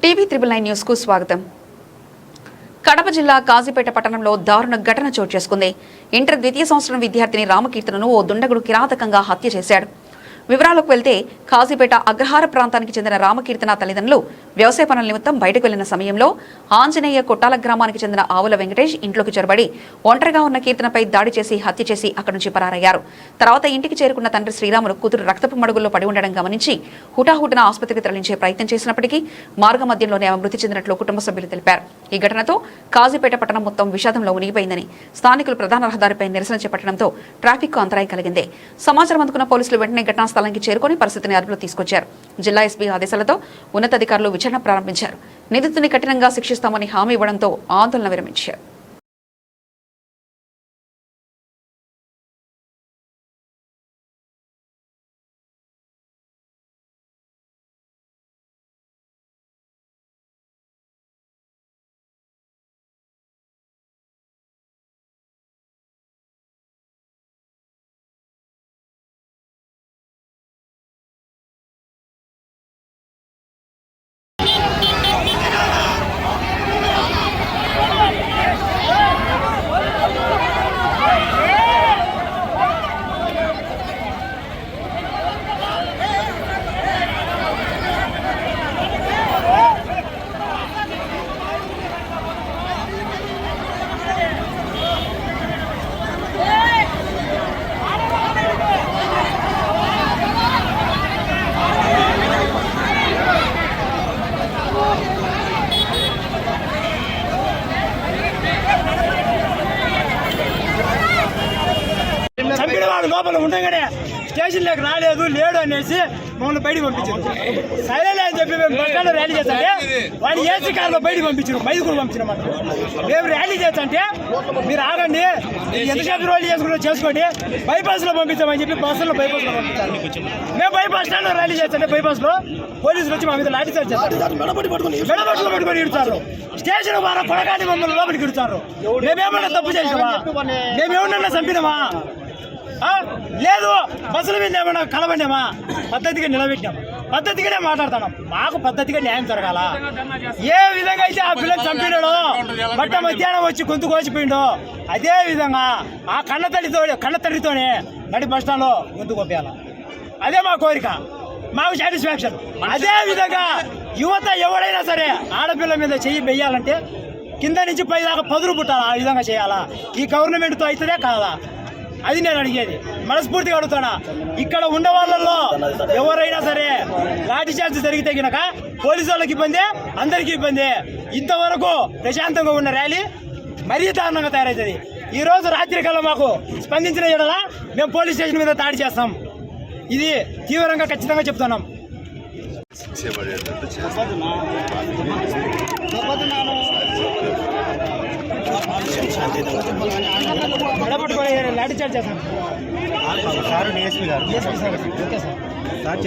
TV 999 news కు స్వాగతం. కడప జిల్లా కాజీపేట పట్టణంలో దారుణ ఘటన చోటు చేసుకుంది. ఇంటర్ ద్వితీయ సంవత్సరం విద్యార్థిని రామకీర్తనను ఓ దుండగుడు కిరాతకంగా హత్య చేశాడు. వివరాలకు వెళ్తే కాజీపేట అగ్రహార ప్రాంతానికి చెందిన రామకీర్తన తల్లిదండ్రులు వ్యవసాయ పనుల నిమిత్తం బయటకు వెళ్లిన సమయంలో ఆంజనేయ కొట్టాల గ్రామానికి చెందిన ఆవుల వెంకటేష్ ఇంట్లోకి చొరబడి ఒంటరిగా ఉన్న కీర్తనపై దాడి చేసి హత్య చేసి అక్కడి నుంచి పరారయ్యారు. తర్వాత ఇంటికి చేరుకున్న తండ్రి శ్రీరాములు కూతురు రక్తపు మడుగుల్లో పడి ఉండడం గమనించి హుటాహుటిన ఆసుపత్రికి తరలించే ప్రయత్నం చేసినప్పటికీ మార్గ మధ్యంలోనే ఆమె మృతి చెందినట్లు కుటుంబ సభ్యులు తెలిపారు. ఈ ఘటనతో కాజీపేట పట్టణం మొత్తం విషాదంలో మునిగిపోయిందని స్థానికులు ప్రధాన రహదారిపై నిరసన చేపట్టడంతో ట్రాఫిక్ కు అంతరాయం కలిగింది. సమాచారం అందుకున్న పోలీసులు వెంటనే ఘటనా స్థలానికి చేరుకొని పరిస్థితిని అదుపులో తీసుకొచ్చారు. జిల్లా ఎస్పీ ఆదేశాలతో ఉన్నతాధికారులు విచారణ ప్రారంభించారు. నిందితుడిని కఠినంగా శిక్షిస్తామని హామీ ఇవ్వడంతో ఆందోళన విరమించారు. లోపల ఉండగానే స్టేషన్లోకి రాలేదు లేడు అనేసి మమ్మల్ని బయటకు పంపించారు. సరేలే అని చెప్పి మేము బస్టాండ్ ర్యాలీ చేస్తుంటే వాళ్ళు ఏసీ కార్లో బయటకు పంపించారు. మైదుగురు పంపించినమాట. మేము ర్యాలీ చేస్తుంటే మీరు ఆగండి, ఎంతసేపు ర్యాలీ చేసుకోండి, బైపాస్ లో పంపించామని చెప్పి బస్సులో బైపాస్ లో పంపించారు. మేము బైపాస్ స్టాండ్ లో ర్యాలీ చేస్తుంటే బైపాస్ లో పోలీసులు వచ్చి మా మీద లాఠీ చార్జ్ చేస్తారు. మెడపట్టులు పట్టుకొని ఇడుతారు. స్టేషన్ ద్వారా కొడగాని మమ్మల్ని లోపలికి ఇడుతారు. మేమేమన్నా తప్పు చేసామా? మేమేమన్నా చంపినామా? లేదు. బస్సుల మీద ఏమన్నా కలబండామా? పద్ధతిగా నిలబెట్టాం, పద్ధతిగానే మాట్లాడుతున్నాం. మాకు పద్ధతిగా న్యాయం జరగాల. ఏ విధంగా అయితే ఆ పిల్లలు చంపినాడో, బట్ట మధ్యాహ్నం వచ్చి గొంతు కోసిపోయిండో, అదే విధంగా ఆ కన్న తండ్రితోనే నడి బస్టాండ్ లో గొంతు కొప్పేయాల. అదే మా కోరిక, మాకు సాటిస్ఫాక్షన్. అదే విధంగా యువత ఎవడైనా సరే ఆడపిల్ల మీద చెయ్యి వెయ్యాలంటే కింద నుంచి పై దాకా పదురు పుట్టాలా. ఆ విధంగా చేయాలా. ఈ గవర్నమెంట్తో అవుతుందే కాదా? అది నేను అడిగేది. మనస్ఫూర్తిగా అడుగుతానా. ఇక్కడ ఉండే వాళ్ళల్లో ఎవరైనా సరే లాఠీ చార్జ్ జరిగితే గినక పోలీసు వాళ్ళకి ఇబ్బంది, అందరికీ ఇబ్బంది. ఇంతవరకు ప్రశాంతంగా ఉన్న ర్యాలీ మరీ దారుణంగా తయారవుతుంది. ఈ రోజు రాత్రి కల్లా మాకు స్పందించిన ఎడల మేము పోలీస్ స్టేషన్ మీద దాడి చేస్తాం. ఇది తీవ్రంగా ఖచ్చితంగా చెప్తున్నాం. లాఠీ చార్జ్ చేస్తాం.